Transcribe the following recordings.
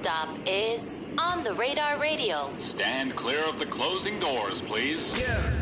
stop is On the Radar Radio. Stand clear of the closing doors, please. Yeah.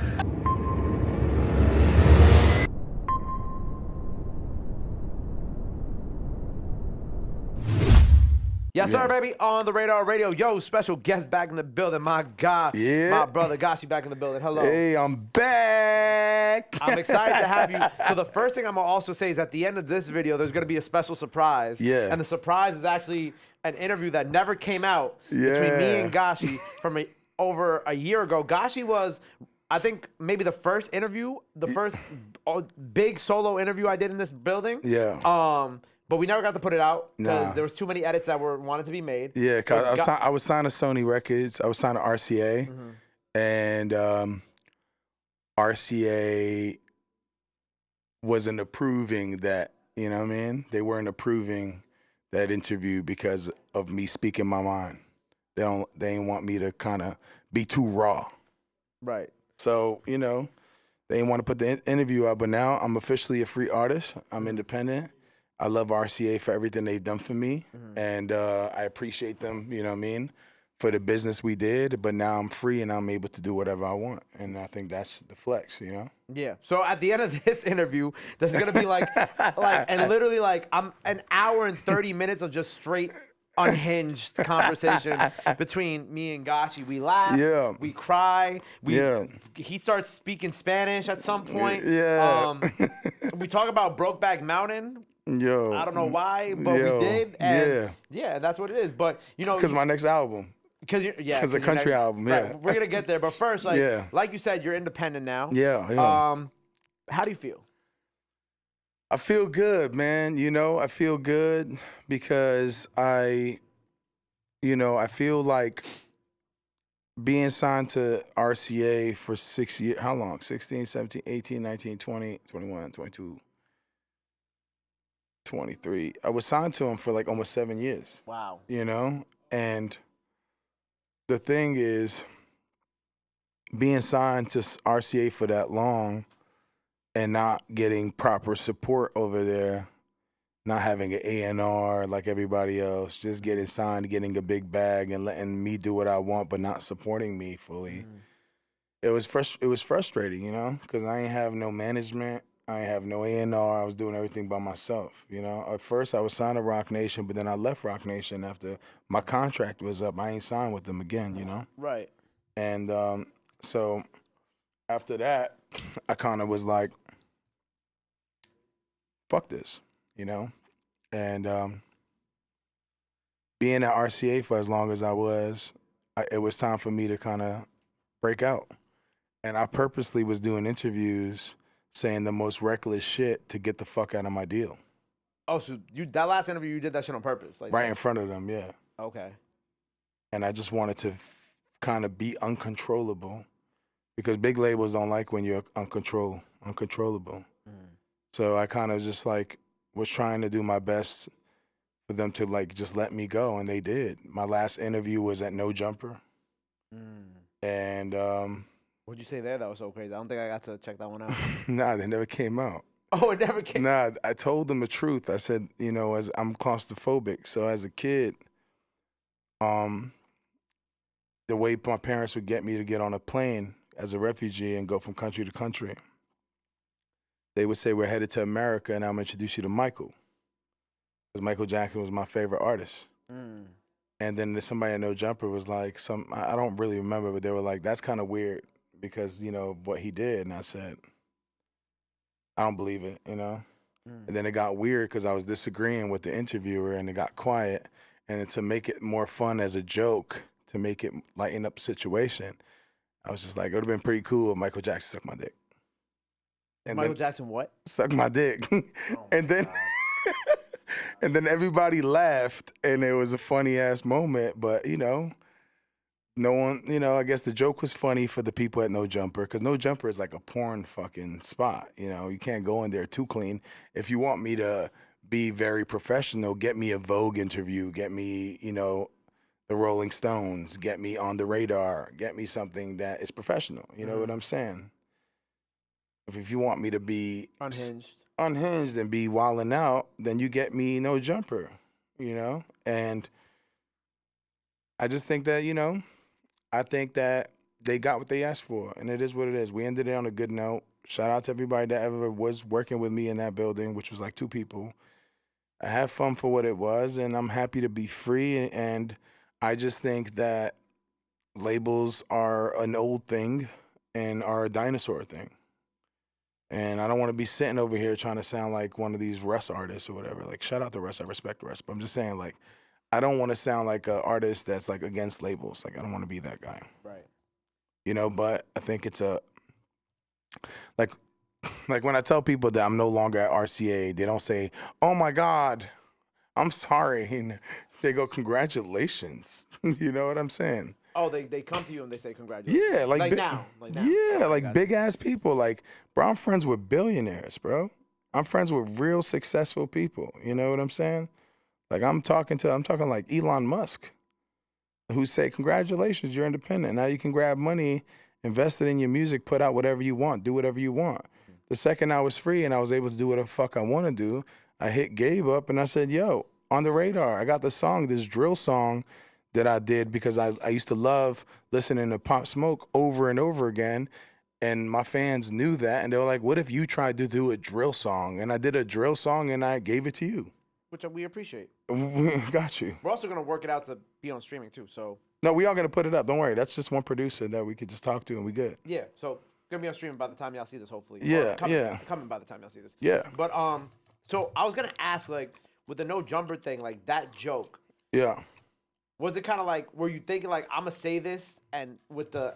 Yes, sir, baby. On the Radar Radio. Yo, special guest back in the building. My God. Yeah. My brother Gashi back in the building. Hello. Hey, I'm back. I'm excited to have you. So the first thing I'm going to also say is at the end of this video, there's going to be a special surprise. Yeah. And the surprise is actually an interview that never came out between me and Gashi from over a year ago. Gashi was, I think, maybe the first interview, the first big solo interview I did in this building. Yeah. But we never got to put it out because Nah. there was too many edits that wanted to be made. Yeah, cause I was signed to Sony Records. I was signed to RCA, and RCA wasn't approving that. You know what I mean? They weren't approving that interview because of me speaking my mind. They didn't want me to kind of be too raw. Right. So they didn't want to put the interview out. But now I'm officially a free artist. I'm independent. I love RCA for everything they've done for me, and I appreciate them, you know what I mean, for the business we did. But now I'm free and I'm able to do whatever I want, and I think that's the flex, you know? Yeah. So at the end of this interview, there's gonna be and literally I'm an hour and 30 minutes of just straight unhinged conversation between me and Gashi. We laugh, we cry, he starts speaking Spanish at some point. Yeah. We talk about Brokeback Mountain. Yo. I don't know why, but we did. And yeah, that's what it is. But because my next album. Because a country album, right, we're gonna get there. But first, like you said, you're independent now. Yeah. How do you feel? I feel good, man. I feel good because I feel like being signed to RCA for 6 years. How long? 16, 17, 18, 19, 20, 21, 22. 23. I was signed to him for like almost 7 years. Wow. And the thing is, being signed to RCA for that long and not getting proper support over there, not having an A&R like everybody else, just getting signed, getting a big bag and letting me do what I want, but not supporting me fully. It was frustrating, because I ain't have no management. I have no A&R. I was doing everything by myself, At first, I was signed to Rock Nation, but then I left Rock Nation after my contract was up. I ain't signed with them again, Right. And so after that, I kind of was like, fuck this, And being at RCA for as long as I was, it was time for me to kind of break out. And I purposely was doing interviews saying the most reckless shit to get the fuck out of my deal. Oh, so that last interview, you did that shit on purpose? Right in front of them, yeah. Okay. And I just wanted to kind of be uncontrollable because big labels don't like when you're uncontrollable. So I kind of just was trying to do my best for them to just let me go, and they did. My last interview was at No Jumper. And what'd you say there that was so crazy? I don't think I got to check that one out. Nah, they never came out. Oh, it never came out? Nah, I told them the truth. I said, as I'm claustrophobic, so as a kid, the way my parents would get me to get on a plane as a refugee and go from country to country, they would say, we're headed to America, and I'm going to introduce you to Michael. Because Michael Jackson was my favorite artist. And then somebody at No Jumper was like, I don't really remember, but they were like, that's kind of weird because, what he did. And I said, I don't believe it, And then it got weird because I was disagreeing with the interviewer and it got quiet. And to make it more fun as a joke, to make it lighten up the situation, I was just like, it would have been pretty cool if Michael Jackson sucked my dick. And Michael Jackson what? Sucked my dick. Oh and then and then everybody laughed and it was a funny ass moment, but no one, I guess the joke was funny for the people at No Jumper because No Jumper is like a porn fucking spot. You can't go in there too clean. If you want me to be very professional, get me a Vogue interview, get me, the Rolling Stones, get me On the Radar, get me something that is professional. You know what I'm saying? If you want me to be unhinged and be wilding out, then you get me No Jumper, And I just think that, I think that they got what they asked for, and it is what it is. We ended it on a good note. Shout out to everybody that ever was working with me in that building, which was like 2 people. I had fun for what it was, and I'm happy to be free. And I just think that labels are an old thing and are a dinosaur thing. And I don't want to be sitting over here trying to sound like one of these Russ artists or whatever. Like, shout out to Russ. I respect Russ. But I'm just saying, like, I don't want to sound like an artist that's, like, against labels. Like, I don't want to be that guy. Right. But I think it's like when I tell people that I'm no longer at RCA, they don't say, "Oh my God, I'm sorry." And they go, "Congratulations." You know what I'm saying? Oh, they come to you and they say congratulations. Yeah, like now. Yeah, Oh, like big ass people. Like, bro, I'm friends with billionaires, bro. I'm friends with real successful people. You know what I'm saying? Like, I'm talking like Elon Musk, who say, "Congratulations, you're independent. Now you can grab money, invest it in your music, put out whatever you want, do whatever you want." The second I was free and I was able to do whatever the fuck I want to do, I hit Gabe up and I said, "Yo, on the radar, I got the song, this drill song that I did because I used to love listening to Pop Smoke over and over again." And my fans knew that. And they were like, "What if you tried to do a drill song?" And I did a drill song and I gave it to you. Which we appreciate. Got you. We're also going to work it out to be on streaming too. So No, we are going to put it up. Don't worry. That's just one producer that we could just talk to and we good. yeah, so going to be on streaming by the time y'all see this, hopefully. Yeah, Coming by the time y'all see this. Yeah. But so I was going to ask, like, with the no jumper thing, like that joke, Yeah. was it kind of like, were you thinking like, I'm gonna say this and with the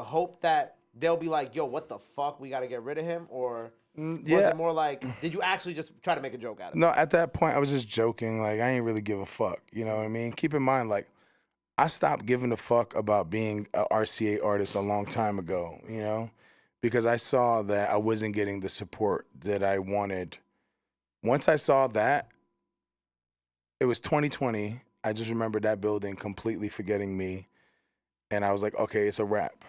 hope that they'll be like, "Yo, what the fuck, we got to get rid of him," or was yeah. it more like, did you actually just try to make a joke out of it? No, at that point, I was just joking. Like, I ain't really give a fuck. You know what I mean? Keep in mind, like, I stopped giving a fuck about being a RCA artist a long time ago, because I saw that I wasn't getting the support that I wanted. Once I saw that, it was 2020. I just remember that building completely forgetting me. And I was like, okay, it's a wrap.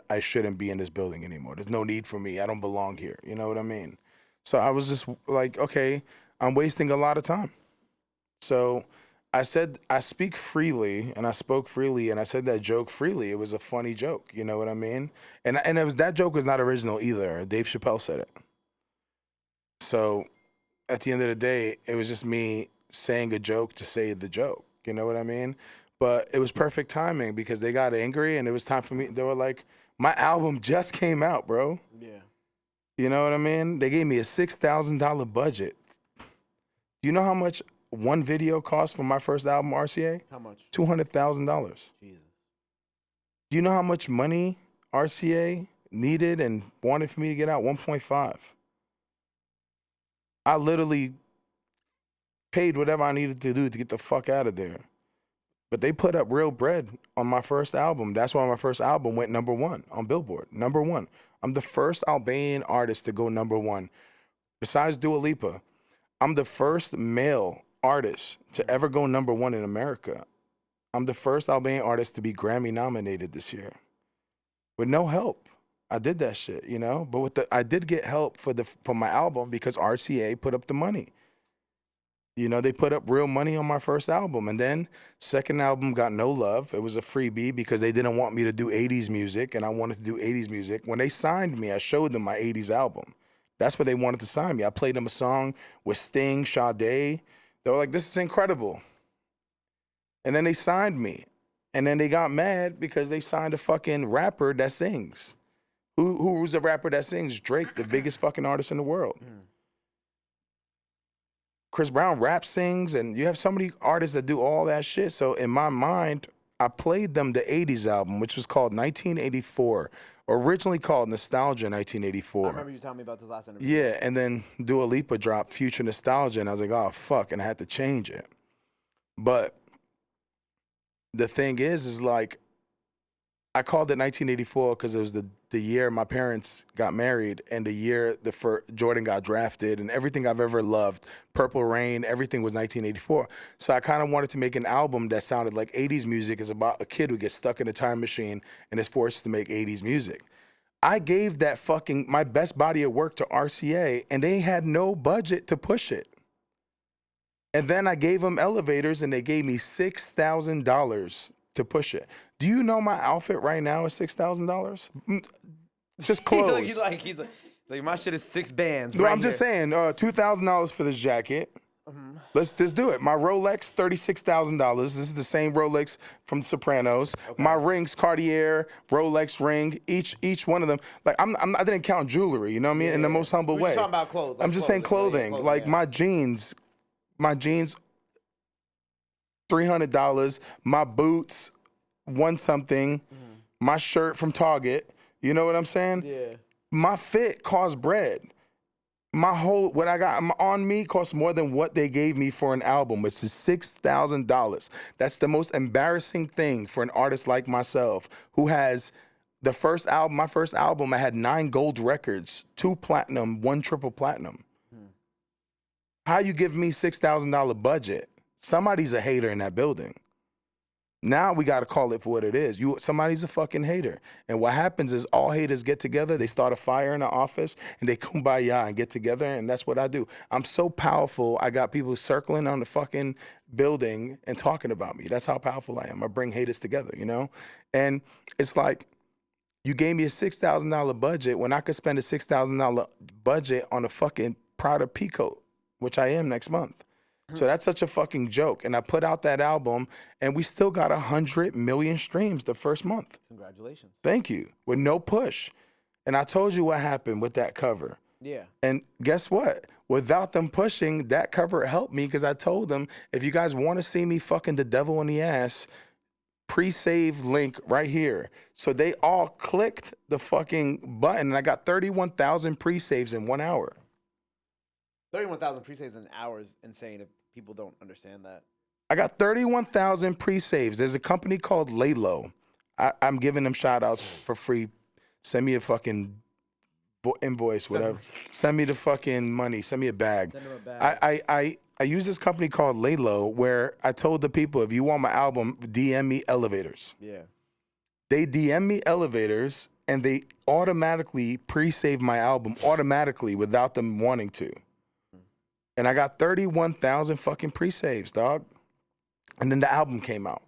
I shouldn't be in this building anymore. There's no need for me. I don't belong here. You know what I mean? So I was just like, okay, I'm wasting a lot of time. So I said, I speak freely, and I spoke freely, and I said that joke freely. It was a funny joke. You know what I mean? And that joke was not original either. Dave Chappelle said it. So at the end of the day, it was just me saying a joke to say the joke. You know what I mean? But it was perfect timing because they got angry and it was time for me. They were like, my album just came out, bro. Yeah. You know what I mean? They gave me a $6,000 budget. Do you know how much one video cost for my first album, RCA? How much? $200,000. Jesus. Do you know how much money RCA needed and wanted for me to get out? 1.5. I literally paid whatever I needed to do to get the fuck out of there. But they put up real bread on my first album. That's why my first album went #1 on Billboard. #1. I'm the first Albanian artist to go #1. Besides Dua Lipa, I'm the first male artist to ever go #1 in America. I'm the first Albanian artist to be Grammy nominated this year. With no help. I did that shit, But I did get help for my album because RCA put up the money. They put up real money on my first album. And then second album got no love. It was a freebie because they didn't want me to do 80s music, and I wanted to do 80s music. When they signed me, I showed them my 80s album. That's what they wanted to sign me. I played them a song with Sting, Sade. They were like, "This is incredible." And then they signed me. And then they got mad because they signed a fucking rapper that sings. Who's a rapper that sings? Drake, the biggest fucking artist in the world. Chris Brown raps, sings, and you have so many artists that do all that shit. So in my mind, I played them the 80s album, which was called 1984, originally called Nostalgia 1984. I remember you telling me about this last interview. Yeah, and then Dua Lipa dropped Future Nostalgia, and I was like, oh, fuck, and I had to change it. But the thing is like, I called it 1984 because it was the year my parents got married and the year Jordan got drafted, and everything I've ever loved, Purple Rain, everything was 1984. So I kind of wanted to make an album that sounded like 80s music. Is about a kid who gets stuck in a time machine and is forced to make 80s music. I gave that my best body of work to RCA, and they had no budget to push it. And then I gave them elevators, and they gave me $6,000 to push it. Do you know my outfit right now is $6,000? Just clothes. he's like my shit is 6 bands. No, right I'm just here. saying, $2,000 for this jacket. Let's do it. My Rolex, $36,000. This is the same Rolex from Sopranos. Okay. My rings, Cartier, Rolex ring, each one of them. Like I didn't count jewelry. You know what I mean? In the most humble We're way. just talking about clothes. Like I'm just saying clothing. Like my jeans, $300. My boots, one something. My shirt from Target. You know what I'm saying? Yeah. My fit costs bread. What I got on me costs more than what they gave me for an album, which is $6,000. That's the most embarrassing thing for an artist like myself, who has my first album, I had 9 gold records, 2 platinum, 1 triple platinum. How you give me $6,000 budget? Somebody's a hater in that building. Now we got to call it for what it is. Somebody's a fucking hater. And what happens is all haters get together, they start a fire in the office, and they kumbaya and get together, and that's what I do. I'm so powerful, I got people circling on the fucking building and talking about me. That's how powerful I am. I bring haters together, you know? And it's like, you gave me a $6,000 budget when I could spend a $6,000 budget on a fucking Prada Peacoat, which I am next month. So that's such a fucking joke. And I put out that album, and we still got 100 million streams the first month. Congratulations. Thank you. With no push. And I told you what happened with that cover. Yeah. And guess what? Without them pushing, that cover helped me, because I told them, if you guys want to see me fucking the devil in the ass, pre-save link right here. So they all clicked the fucking button, and I got 31,000 pre-saves in 1 hour. 31,000 pre-saves in an hour is insane if people don't understand that. I got 31,000 pre-saves. There's a company called Laylo. I'm giving them shout-outs for free. Send me a fucking invoice, whatever. Send me the fucking money. Send me a bag. Send them a bag. I use this company called Laylo, where I told the people, if you want my album, DM me elevators. Yeah. They DM me elevators, and they automatically pre-save my album automatically without them wanting to. And I got 31,000 fucking pre-saves, dog. And then the album came out.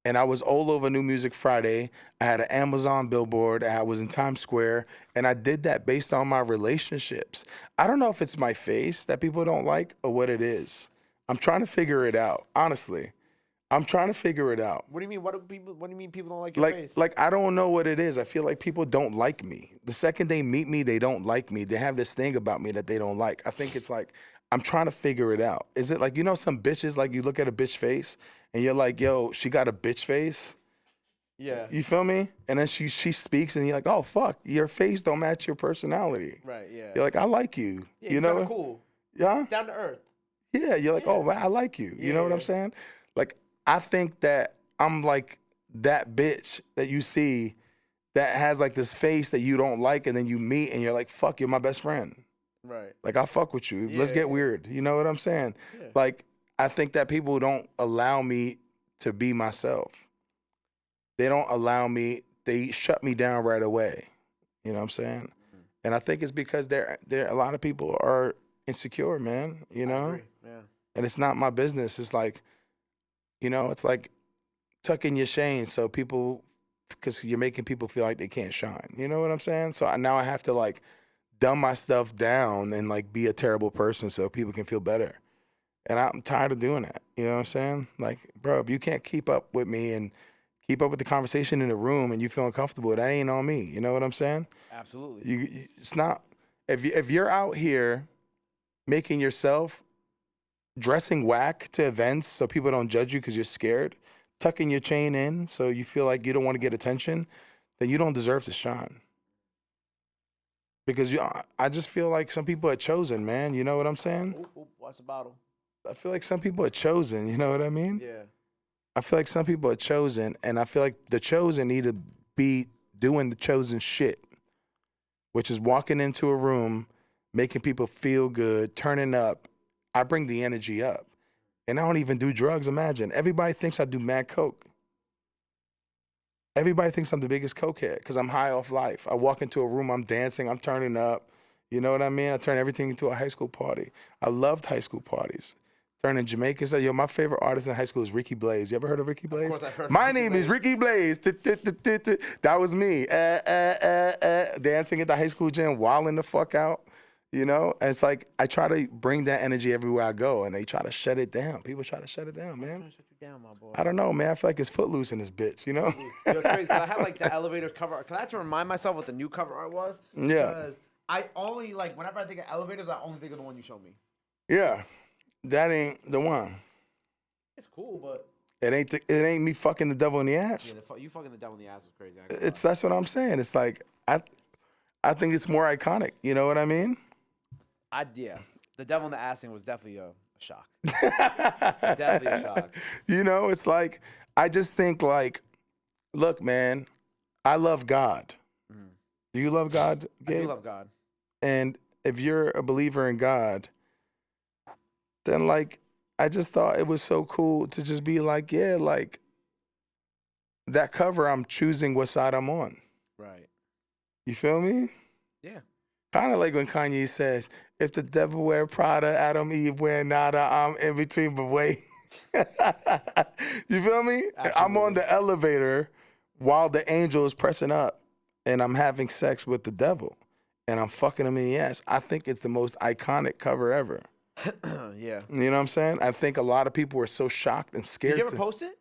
And I was all over New Music Friday. I had an Amazon billboard. I was in Times Square. And I did that based on my relationships. I don't know if it's my face that people don't like or what it is. I'm trying to figure it out, honestly. I'm trying to figure it out. What do you mean? What do you mean people don't like your face? Like I don't know what it is. I feel like people don't like me. The second they meet me, they don't like me. They have this thing about me that they don't like. I think it's like, I'm trying to figure it out. Is it like, you know, some bitches, like you look at a bitch face and you're like, yo, she got a bitch face? Yeah. You feel me? And then she speaks and you're like, oh, fuck, your face don't match your personality. Right, yeah. You're like, I like you. Yeah, you know? kinda cool. Yeah? Down to earth. Yeah, you're like, oh, I like you. You know what I'm saying? Like, I think that I'm like that bitch that you see that has like this face that you don't like, and then you meet and you're like, fuck, you're my best friend. Right. Like, I'll fuck with you. Let's get weird. You know what I'm saying? Yeah. Like, I think that people don't allow me to be myself. They don't allow me. They shut me down right away. You know what I'm saying? Mm-hmm. And I think it's because a lot of people are insecure, man. You know? I agree. Yeah. And it's not my business. It's like, you know, it's like tucking your shame so people, because you're making people feel like they can't shine. You know what I'm saying? So now I have to like dumb my stuff down and like be a terrible person so people can feel better. And I'm tired of doing that. You know what I'm saying? Like, bro, if you can't keep up with me and keep up with the conversation in the room and you feel uncomfortable, that ain't on me. You know what I'm saying? Absolutely. It's not, if you're out here making yourself dressing whack to events so people don't judge you because you're scared, tucking your chain in so you feel like you don't want to get attention, then you don't deserve to shine. Because I just feel like some people are chosen, man. You know what I'm saying? Ooh, watch the bottle. I feel like some people are chosen. You know what I mean? Yeah. I feel like some people are chosen, and I feel like the chosen need to be doing the chosen shit, which is walking into a room, making people feel good, turning up. I bring the energy up. And I don't even do drugs, imagine. Everybody thinks I do mad coke. Everybody thinks I'm the biggest cokehead because I'm high off life. I walk into a room, I'm dancing, I'm turning up. You know what I mean? I turn everything into a high school party. I loved high school parties. turning Jamaican style. Yo, my favorite artist in high school is Ricky Blaze. You ever heard of Ricky Blaze? Of course I've heard of My Ricky name Blaze. is Ricky Blaze. That was me. Dancing at the high school gym, wilding the fuck out. You know, and it's like I try to bring that energy everywhere I go, and they try to shut it down. People try to shut it down, man. Shut you down, my boy. I don't know, man. I feel like it's footloose in this bitch, you know? Yo, it's crazy 'cause I had like the elevators cover art. Cause I had to remind myself what the new cover art was. Yeah. Because I only like whenever I think of elevators, I only think of the one you showed me. Yeah, that ain't the one. It's cool, but It ain't me fucking the devil in the ass. yeah, you fucking the devil in the ass was crazy. I ain't gonna That's what I'm saying. It's like I think it's more iconic. You know what I mean? yeah, the devil in the ass thing was definitely a shock. Definitely a shock. You know, it's like I just think like, look, man, I love God. Do you love God, Gabe? I do love God. And if you're a believer in God, then like I just thought it was so cool to just be like, yeah, like that cover, I'm choosing what side I'm on. Right. You feel me? Yeah. Kind of like when Kanye says, if the devil wear Prada, Adam, Eve wear nada, I'm in between, but wait. You feel me? Absolutely. I'm on the elevator while the angel is pressing up and I'm having sex with the devil and I'm fucking him in the ass. I think it's the most iconic cover ever. Yeah. You know what I'm saying? I think a lot of people were so shocked and scared. Did you ever post it?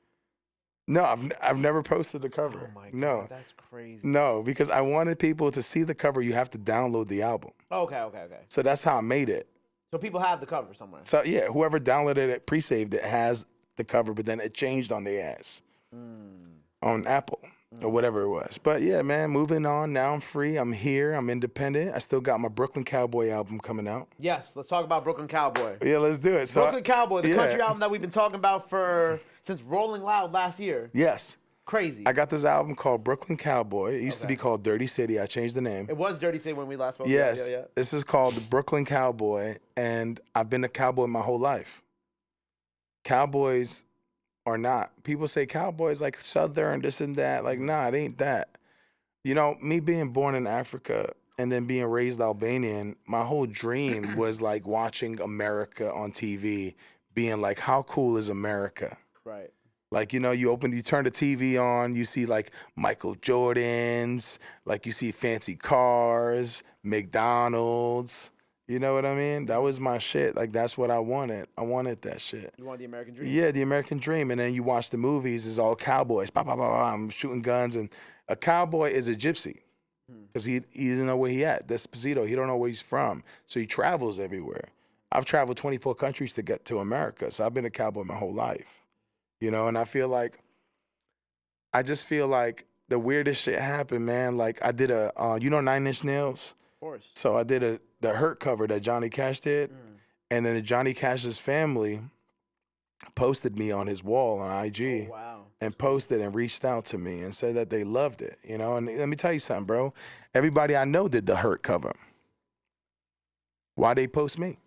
No, I've never posted the cover. Oh my god, No. that's crazy. No, because I wanted people to see the cover. You have to download the album. Okay. So that's how I made it. So people have the cover somewhere. So yeah, whoever downloaded it, pre-saved it, has the cover, but then it changed on the ass on Apple or whatever it was. But yeah, man, moving on. Now I'm free. I'm here. I'm independent. I still got my Brooklyn Cowboy album coming out. Yes, let's talk about Brooklyn Cowboy. Yeah, let's do it. So Brooklyn Cowboy, the yeah. country album that we've been talking about since Rolling Loud last year. Yes, Crazy. I got this album called Brooklyn Cowboy. It used to Okay. be called Dirty City. I changed the name. It was Dirty City when we last spoke. Yes, Yeah. this is called the Brooklyn Cowboy, and I've been a cowboy my whole life. Cowboys are not. People say cowboys like Southern, this and that. Like, nah, it ain't that. You know, me being born in Africa and then being raised Albanian, my whole dream was like watching America on TV, being like, how cool is America? Right. Like, you know, you turn the TV on, you see like Michael Jordans, like you see fancy cars, McDonald's. You know what I mean? That was my shit. Like, that's what I wanted. I wanted that shit. You want the American dream? Yeah, the American dream. And then you watch the movies, it's all cowboys. Bah, bah, bah, bah, I'm shooting guns. And a cowboy is a gypsy because he doesn't know where he at. Despacito, he don't know where he's from. So he travels everywhere. I've traveled 24 countries to get to America. So I've been a cowboy my whole life. You know, and I just feel like the weirdest shit happened, man. Like I did you know 9 Inch Nails? Of course. So I did the Hurt cover that Johnny Cash did. And then Johnny Cash's family posted me on his wall on IG. Oh, wow. And posted and reached out to me and said that they loved it, you know? And let me tell you something, bro. Everybody I know did the Hurt cover. Why they post me?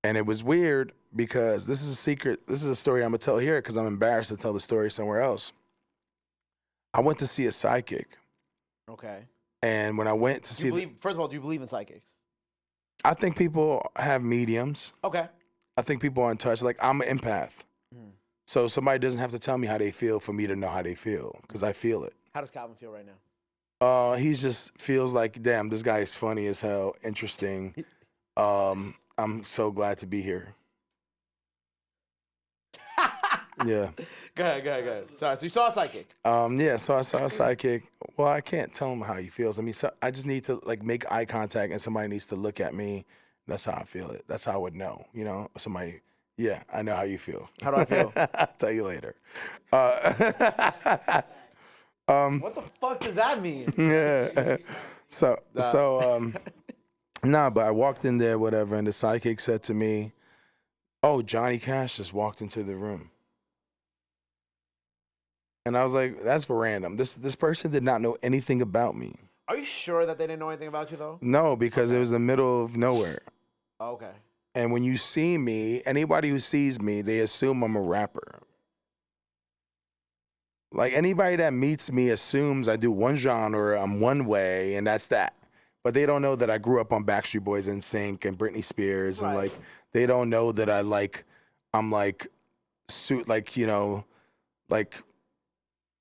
And it was weird because this is a secret. This is a story I'm going to tell here because I'm embarrassed to tell the story somewhere else. I went to see a psychic. Okay. And when I went to see... First of all, do you believe in psychics? I think people have mediums. Okay. I think people are in touch. Like, I'm an empath. So somebody doesn't have to tell me how they feel for me to know how they feel because I feel it. How does Calvin feel right now? He just feels like, damn, this guy is funny as hell, interesting. I'm so glad to be here. Yeah. Go ahead. Sorry, so you saw a psychic. Yeah, so I saw a psychic. Well, I can't tell him how he feels. I mean, I just need to like make eye contact and somebody needs to look at me. That's how I feel it. That's how I would know, you know, somebody, yeah, I know how you feel. How do I feel? I'll tell you later. What the fuck does that mean? Yeah. Nah, but I walked in there, whatever, and the psychic said to me, oh, Johnny Cash just walked into the room. And I was like, that's random. This person did not know anything about me. Are you sure that they didn't know anything about you, though? No, because it was the middle of nowhere. Oh, okay. And when you see me, anybody who sees me, they assume I'm a rapper. Like, anybody that meets me assumes I do one genre, I'm one way, and that's that. But they don't know that I grew up on Backstreet Boys, NSYNC, and Britney Spears, and Right. like they don't know that I'm like like, you know, like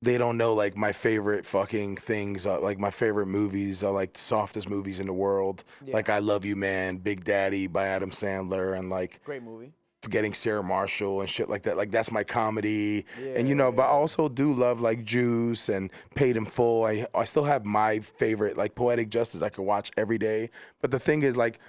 they don't know like my favorite fucking things, like my favorite movies are like the softest movies in the world. Yeah. Like I Love You Man, Big Daddy by Adam Sandler, and like Great movie. Forgetting Sarah Marshall and shit like that. Like that's my comedy. Yeah, And you know, but I yeah. also do love like Juice and Paid in Full. I still have my favorite, like Poetic Justice I could watch every day. But the thing is like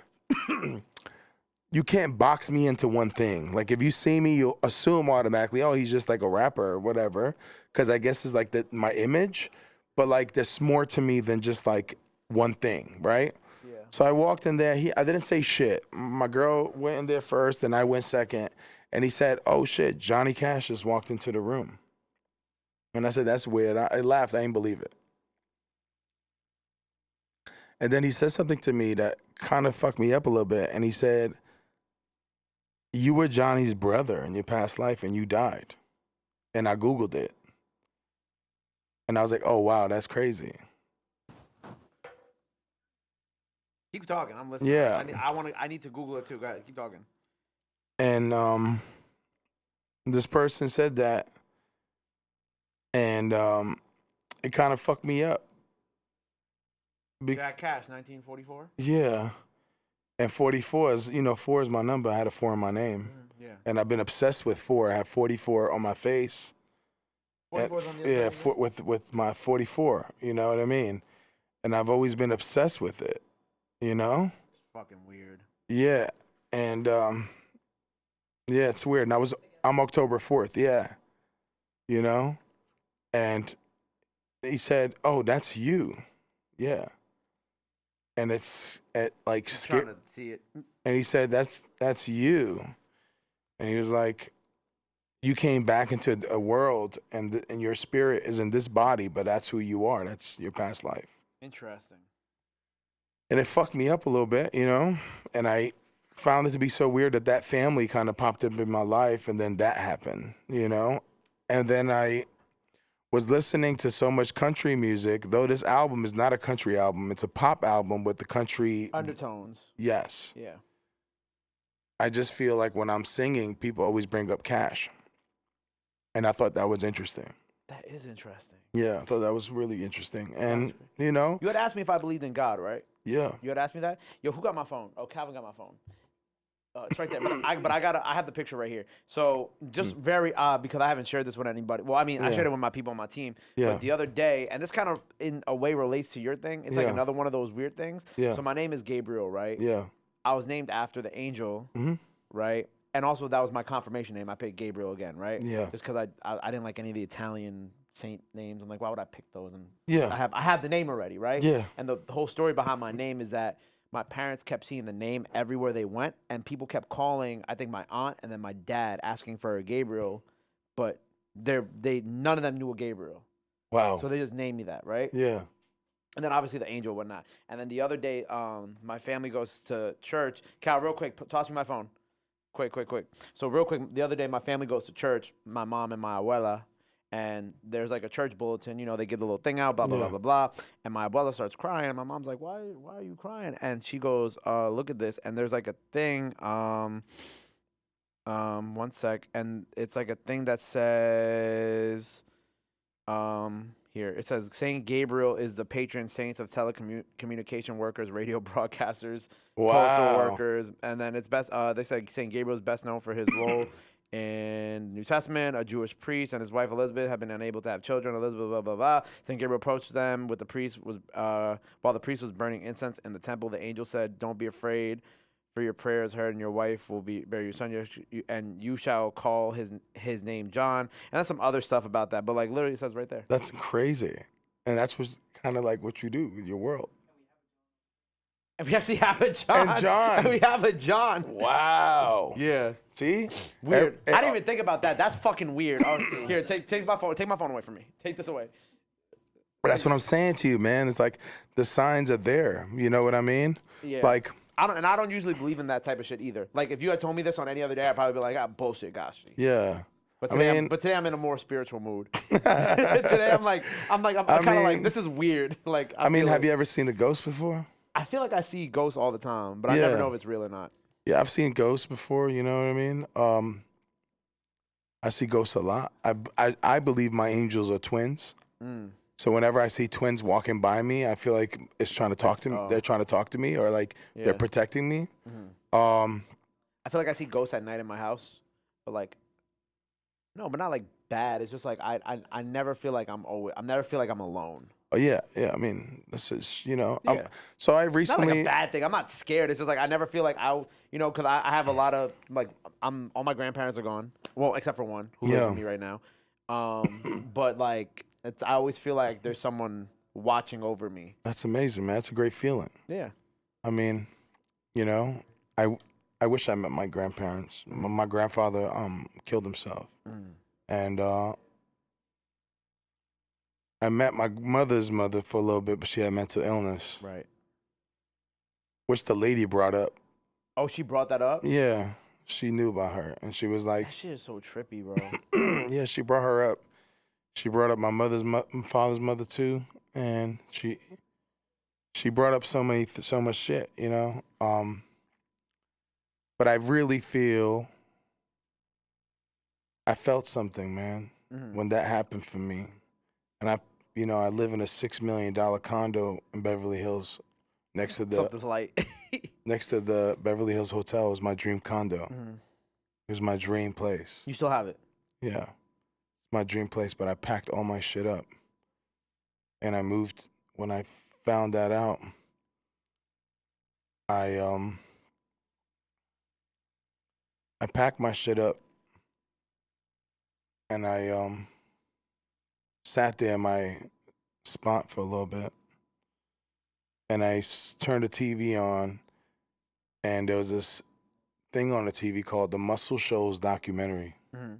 you can't box me into one thing. Like if you see me, you'll assume automatically, oh, he's just like a rapper or whatever. Cause I guess it's like my image. But like there's more to me than just like one thing, right? Yeah. So I walked in there. I didn't say shit. My girl went in there first, and I went second. And he said, "Oh shit, Johnny Cash just walked into the room." And I said, "That's weird." I laughed. I didn't believe it. And then he said something to me that kind of fucked me up a little bit. And he said, "You were Johnny's brother in your past life, and you died." And I Googled it. And I was like, "Oh wow, that's crazy." Keep talking. I'm listening. Yeah. I need to Google it too. Go ahead. Keep talking. And this person said that, and it kind of fucked me up. Jack Cash, 1944. Yeah, and 44 is, you know, 4 is my number. I had a 4 in my name, Yeah. and I've been obsessed with 4. I have 44 on my face. 44 is on the Yeah, other side. with my 44. You know what I mean? And I've always been obsessed with it. You know? It's fucking weird. Yeah, and yeah, it's weird. And I'm October 4th. Yeah, you know, and he said, "Oh, that's you." Yeah. And it's at like Trying to see it. and he said, that's you. And he was like, you came back into a world, and your spirit is in this body, but that's who you are. That's your past life. Interesting. And it fucked me up a little bit, you know? And I found it to be so weird that family kind of popped up in my life, and then that happened, you know? And then I was listening to so much country music, though this album is not a country album. It's a pop album with the country Undertones. Yes. Yeah. I just feel like when I'm singing, people always bring up Cash. And I thought that was interesting. That is interesting. Yeah, I thought that was really interesting. And, you know, You had asked me if I believed in God, right? yeah. You had asked me that? Yo, who got my phone? Oh, Calvin got my phone. It's right there. But I have the picture right here. So just very because I haven't shared this with anybody. Well, I mean, I Yeah. shared it with my people on my team. Yeah. But the other day, and this kind of in a way relates to your thing. It's like Yeah. another one of those weird things. Yeah. So my name is Gabriel, right? Yeah. I was named after the angel, right? And also that was my confirmation name. I picked Gabriel again, right? Yeah. Just because I didn't like any of the Italian saint names. I'm like, why would I pick those? And Yeah. I have the name already, right? Yeah. And the whole story behind my name is that my parents kept seeing the name everywhere they went, and people kept calling, I think my aunt and then my dad, asking for a Gabriel, but none of them knew a Gabriel. Wow. So they just named me that, right? Yeah. And then obviously the angel and whatnot. And then the other day, my family goes to church. Cal, real quick, toss me my phone. Quick. So real quick, the other day my family goes to church, my mom and my abuela, and there's like a church bulletin, you know, they give the little thing out, blah, blah, blah, blah, blah. And my abuela starts crying, and my mom's like, why are you crying? And she goes, look at this. And there's like a thing, one sec. And it's like a thing that says, here, it says, Saint Gabriel is the patron saint of telecommunication workers, radio broadcasters, postal workers. And then it's best, they said Saint Gabriel is best known for his role in the New Testament. A Jewish priest and his wife Elizabeth have been unable to have children. Elizabeth, blah, blah, blah. Saint Gabriel approached them with the priest while the priest was burning incense in the temple. The angel said, don't be afraid, for your prayers heard, and your wife will bear your son, and you shall call his name John. And that's some other stuff about that, but like literally it says right there. That's crazy. And that's kind of like what you do with your world. And we actually have a John. And John. And we have a John. Wow. Yeah. See? Weird. I didn't even think about that. That's fucking weird. Oh, here, take my phone. Take my phone away from me. Take this away. But that's what I'm saying to you, man. It's like the signs are there. You know what I mean? Yeah. Like, I don't usually believe in that type of shit either. Like if you had told me this on any other day, I'd probably be like, bullshit, Gashi. yeah. But today, I'm in a more spiritual mood. Today I'm kind of like, this is weird. Like have you ever seen a ghost before? I feel like I see ghosts all the time, but I never know if it's real or not. Yeah, I've seen ghosts before. You know what I mean? I see ghosts a lot. I believe my angels are twins. Mm. So whenever I see twins walking by me, I feel like it's trying to talk to me. They're trying to talk to me, or like they're Yeah. protecting me. Mhm. Um, I feel like I see ghosts at night in my house, but like no, but not like bad. It's just like I never feel like I never feel like I'm alone. oh yeah, yeah. I mean, this is Yeah. so I It's not like a recently. bad thing. I'm not scared. It's just like I never feel like because I have a lot of like all my grandparents are gone. Well, except for one who lives Yeah. with me right now. But like I always feel like there's someone watching over me. That's amazing, man. That's a great feeling. Yeah. I mean, you know, I I wish I met my grandparents. My grandfather killed himself, Mm. and I met my mother's mother for a little bit, but she had mental illness, Right. which the lady brought up. Oh, she brought that up? Yeah, she knew about her, and she was like, That shit is so trippy, bro. yeah, she brought her up. She brought up my father's mother too, and she brought up so much shit, you know. But I really feel I felt something, man, Mhm. when that happened for me, and I live in a $6 million condo in Beverly Hills, next to the Something's light. next to the Beverly Hills Hotel. It was my dream condo. Mhm. It was my dream place. You still have it? Yeah, it's my dream place. But I packed all my shit up, and I moved. When I found that out, I I packed my shit up, and I sat there in my spot for a little bit, and I turned the TV on, and there was this thing on the TV called the Muscle Shoals documentary Mhm.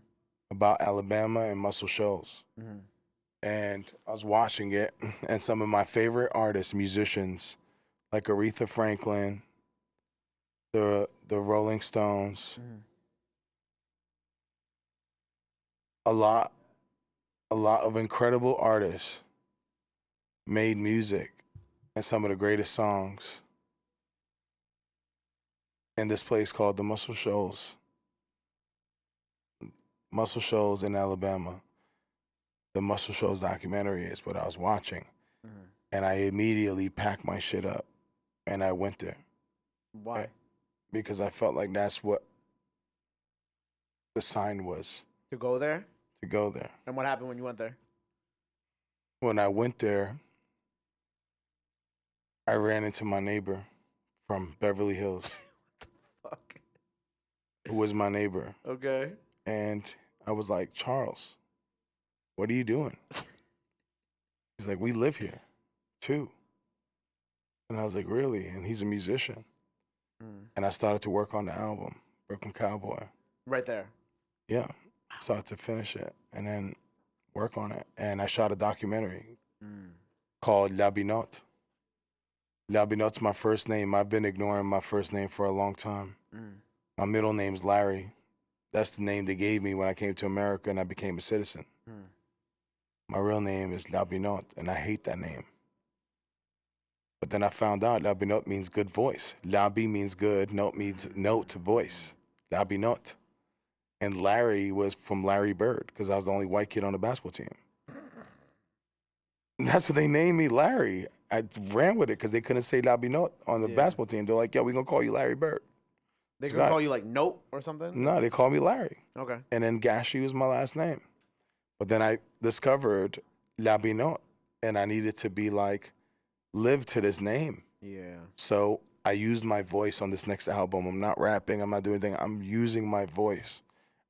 about Alabama and Muscle Shoals. Mhm. And I was watching it, and some of my favorite artists, musicians, like Aretha Franklin, the Rolling Stones, Mhm. a lot of incredible artists made music and some of the greatest songs in this place called the Muscle Shoals in Alabama. The Muscle Shoals documentary is what I was watching, Mhm. and I immediately packed my shit up and I went there Why? because I felt like that's what the sign was To go there? to go there. And what happened when you went there? When I went there, I ran into my neighbor from Beverly Hills, Fuck. who was my neighbor, Okay. and I was like, Charles, what are you doing? He's like, we live here too. And I was like, really? And he's a musician. Mm. And I started to work on the album, Brooklyn Cowboy. Right there. Yeah. Started to finish it and then work on it. And I shot a documentary Mm. called La Binotte. La Binotte's my first name. I've been ignoring my first name for a long time. Mm. My middle name's Larry. That's the name they gave me when I came to America and I became a citizen. Mm. My real name is La Binotte, and I hate that name. But then I found out La Binotte means good voice. Labi means good, note means note, voice. La Binotte. And Larry was from Larry Bird, because I was the only white kid on the basketball team. And that's what they named me, Larry. I ran with it because they couldn't say La Binotte on the Yeah. basketball team. They're like, yo, we're going to call you Larry Bird. They So gonna I- call you like Note or something? No, they called me Larry. Okay. And then Gashi was my last name. But then I discovered La Binotte, and I needed to be like, live to this name. Yeah. So I used my voice on this next album. I'm not rapping, I'm not doing anything. I'm using my voice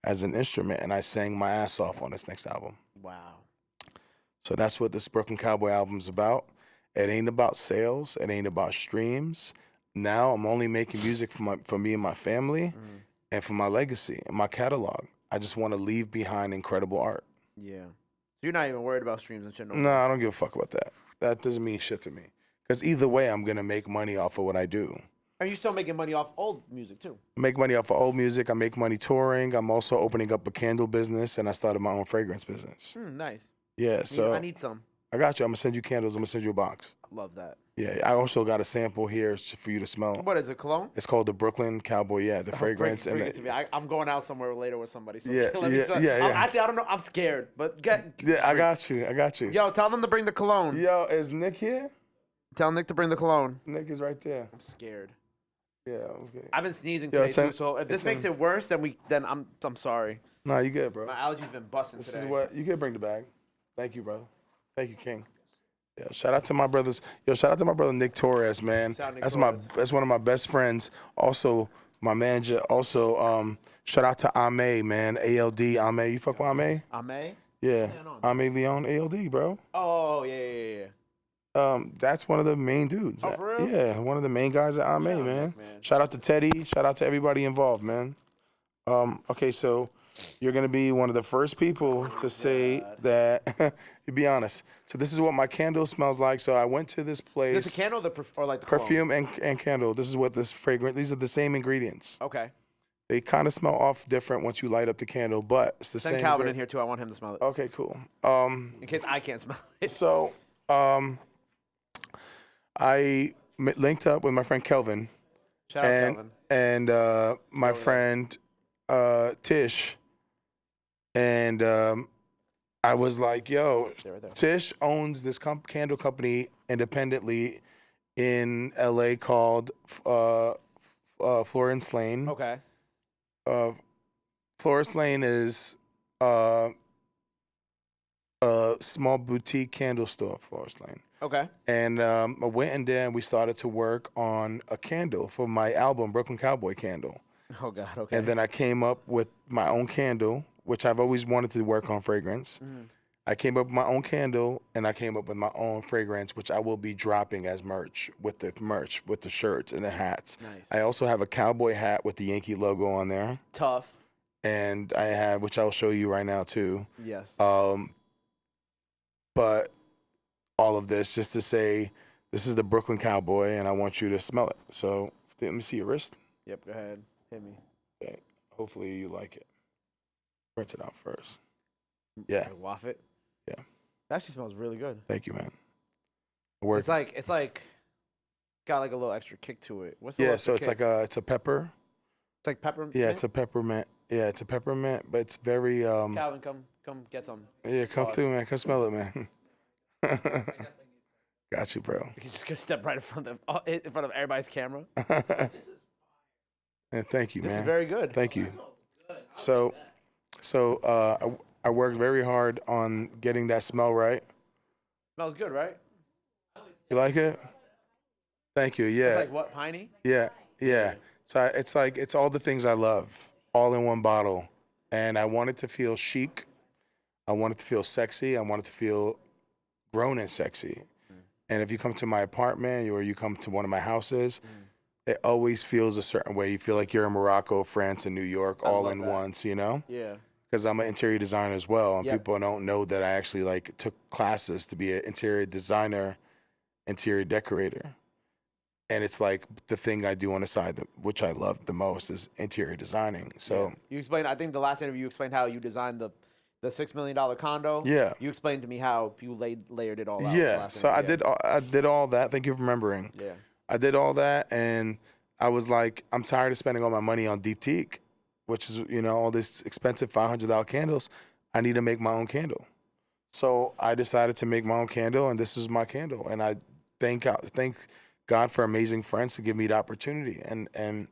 as an instrument, and I sang my ass off on this next album. Wow. So that's what this Brooklyn Cowboy album's about. It ain't about sales, it ain't about streams. Now I'm only making music for me and my family Mm. and for my legacy and my catalog. I just want to leave behind incredible art. Yeah. So you're not even worried about streams and shit no No, more? I don't give a fuck about that. That doesn't mean shit to me. Because either way, I'm going to make money off of what I do. Are you still making money off old music too? I make money off of old music. I make money touring. I'm also opening up a candle business, and I started my own fragrance business. Nice. Yeah, so I need some. I got you. I'm gonna send you candles. I'm gonna send you a box. I love that. Yeah, I also got a sample here for you to smell. What is it, cologne? It's called the Brooklyn Cowboy. Yeah, the fragrance. Bring and it to me. I'm going out somewhere later with somebody. So Yeah, let me yeah, smell. yeah. Actually, I don't know. I'm scared. But Yeah, I got you. I got you. Yo, tell them to bring the cologne. Yo, is Nick here? Tell Nick to bring the cologne. Nick is right there. I'm scared. Yeah, okay. I've been sneezing Yo, today too. So if this makes it worse, then I'm sorry. Nah, you good, bro. My allergies been busting This today. is what you can bring the bag. Thank you, brother. Thank you, King. Yeah, shout out to my brothers. Yo, shout out to my brother Nick Torres, man. Shout out Nick That's Torres. that's one of my best friends. Also, my manager. Also, shout out to Ame, man. ALD Ame. You fuck with Ame? Ame? Yeah. no. Ame Leon ALD, bro. Oh yeah. That's one of the main dudes. Oh, for real? Yeah, one of the main guys at Ame, Shout out man. Nick, man. Shout out to Teddy. Shout out to everybody involved, man. Okay, so you're gonna be one of the first people to say that. You be honest. So this is what my candle smells like. So I went to this place. Is this a candle or like the cologne? Perfume and candle. This is what this fragrance. These are the same ingredients. Okay. They kind of smell off different once you light up the candle, but it's the Send same. Calvin in here too. I want him to smell it. Okay, cool. In case I can't smell it. So I linked up with my friend Kelvin. Shout out Calvin. And my friend Tish, and I was like, "Yo, Right there. Tish owns this candle company independently in LA called Florence Lane. Okay. Florence Lane is a small boutique candle store, Florence Lane. Okay. And I went in there and we started to work on a candle for my album, Brooklyn Cowboy Candle. Oh God. Okay. And then I came up with my own candle, which I've always wanted to work on fragrance. I came up with my own candle and I came up with my own fragrance, which I will be dropping as merch, with the shirts and the hats. Nice. I also have a cowboy hat with the Yankee logo on there. Tough. And I have, which I'll show you right now too. Yes. But all of this just to say, this is the Brooklyn Cowboy, and I want you to smell it. So let me see your wrist. Yep. Go ahead. Hit me. Okay. Hopefully you like it. Rinse it out first. Yeah. Waff it. Yeah. It actually smells really good. Thank you, man. It's like got like a little extra kick to it. What's the Yeah. little So extra it's kick? like it's a pepper. It's like peppermint. Yeah, it's a peppermint. Yeah, it's a peppermint, but it's very Calvin, come get some. Yeah, come Sauce. through, man. Come smell it, man. Got you, bro. You just gonna step right in front of everybody's camera. And thank you, This man. is very good. Thank you. So I worked very hard on getting that smell right. Smells good, right? You like it? Thank you. Yeah. It's like what, piney? Yeah. So it's all the things I love, all in one bottle. And I want it to feel chic. I want it to feel sexy. I want it to feel grown and sexy. And if you come to my apartment or you come to one of my houses, it always feels a certain way. You feel like you're in Morocco, France, and New York all love in that. once, you know? Yeah. Because I'm an interior designer as well. And Yep. people don't know that I actually like took classes to be an interior designer, interior decorator. And it's like the thing I do on the side, which I love the most, is interior designing. So You explained. I think the last interview you explained how you designed the $6 million condo. Yeah. You explained to me how you layered it all out. yeah, so I did all that. Thank you for remembering. Yeah. I did all that, and I was like, I'm tired of spending all my money on Deep Teak, which is, all this expensive $500 candles. I need to make my own candle. So I decided to make my own candle, and this is my candle. And I thank God for amazing friends to give me the opportunity. And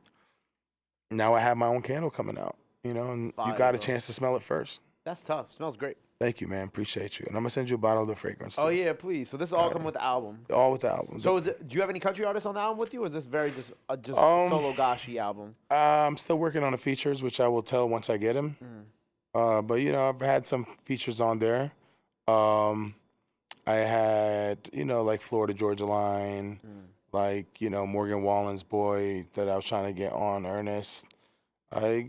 now I have my own candle coming out, and Fire, you got a bro. chance to smell it first. That's tough. Smells great. Thank you, man. Appreciate you. And I'm going to send you a bottle of the fragrance. Oh too. yeah, please. So this all come with the album. All with the album. So do you have any country artists on the album with you, or is this very just solo Gashi album? I'm still working on the features, which I will tell once I get him. But I've had some features on there. I had like Florida Georgia Line, like Morgan Wallen's boy that I was trying to get on, Ernest. I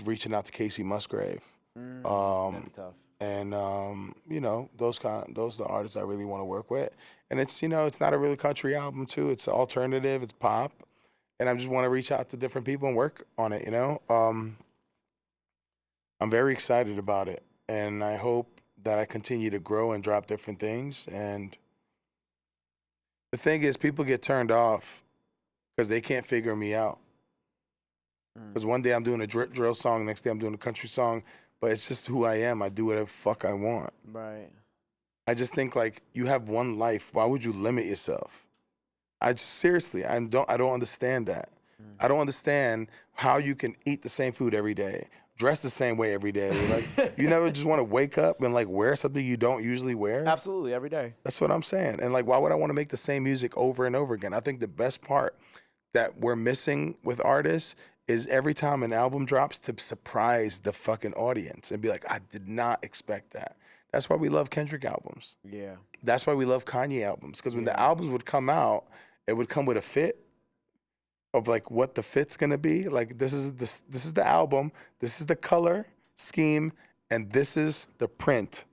reaching out to Casey Musgrave. That'd be tough. And those are the artists I really want to work with. And it's it's not a really country album too. It's alternative. It's pop, and I just want to reach out to different people and work on it. I'm very excited about it, and I hope that I continue to grow and drop different things. And the thing is, people get turned off because they can't figure me out. Because one day I'm doing a drill song, next day I'm doing a country song, but it's just who I am. I do whatever fuck I want. Right. I just think like you have one life. Why would you limit yourself? Seriously, I don't understand that. I don't understand how you can eat the same food every day, dress the same way every day. Like you never just want to wake up and like wear something you don't usually wear. Absolutely, every day. That's what I'm saying. And like, why would I want to make the same music over and over again? I think the best part that we're missing with artists is every time an album drops to surprise the fucking audience and be like, I did not expect that. That's why we love Kendrick albums. Yeah. That's why we love Kanye albums. Because when the albums would come out, it would come with a fit of like what the fit's gonna be. Like this is the album, this is the color scheme, and this is the print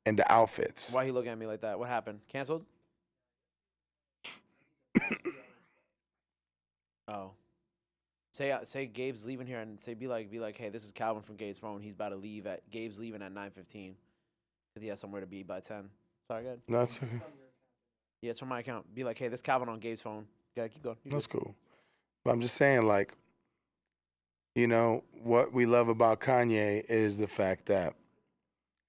and the outfits. Why he looking at me like that? What happened? Canceled? Oh. Say Gabe's leaving here and be like, hey, this is Calvin from Gabe's phone. He's about to leave Gabe's leaving at 9:15 because he has somewhere to be by 10. Sorry, good. No, that's okay. Yeah, it's from my account. Be like, hey, this Calvin on Gabe's phone. Yeah, keep going. That's cool. But I'm just saying, like, you know, what we love about Kanye is the fact that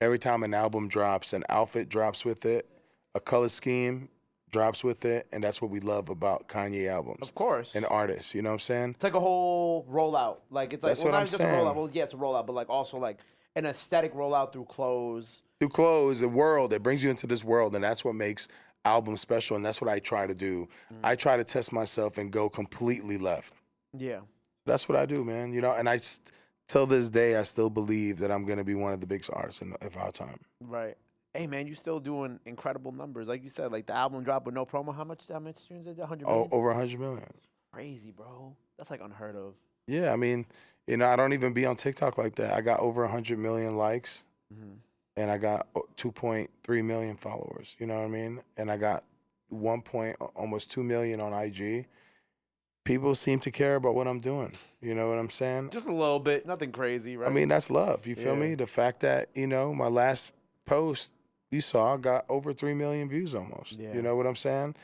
every time an album drops, an outfit drops with it, a color scheme drops with it, and that's what we love about Kanye albums. Of course. And artists, you know what I'm saying? It's like a whole rollout. Like it's like That's what not I'm just saying. a rollout. Well, yeah, it's a rollout, but like also like an aesthetic rollout through clothes. Through clothes, the world, it brings you into this world, and that's what makes albums special, and that's what I try to do. I try to test myself and go completely left. Yeah. That's what I do, man. You know, and till this day, I still believe that I'm going to be one of the biggest artists of our time. Right. Hey man, you still doing incredible numbers, like you said. Like the album dropped with no promo. How much streams is it? 100 million. Over 100 million. Crazy, bro. That's like unheard of. Yeah, I mean, you know, I don't even be on TikTok like that. I got over 100 million likes, and I got 2.3 million followers. You know what I mean? And I got almost 2 million on IG. People seem to care about what I'm doing. You know what I'm saying? Just a little bit, nothing crazy, right? I mean, that's love. You feel me? The fact that, you know, my last post, you saw, got over 3 million views almost. Yeah. You know what I'm saying?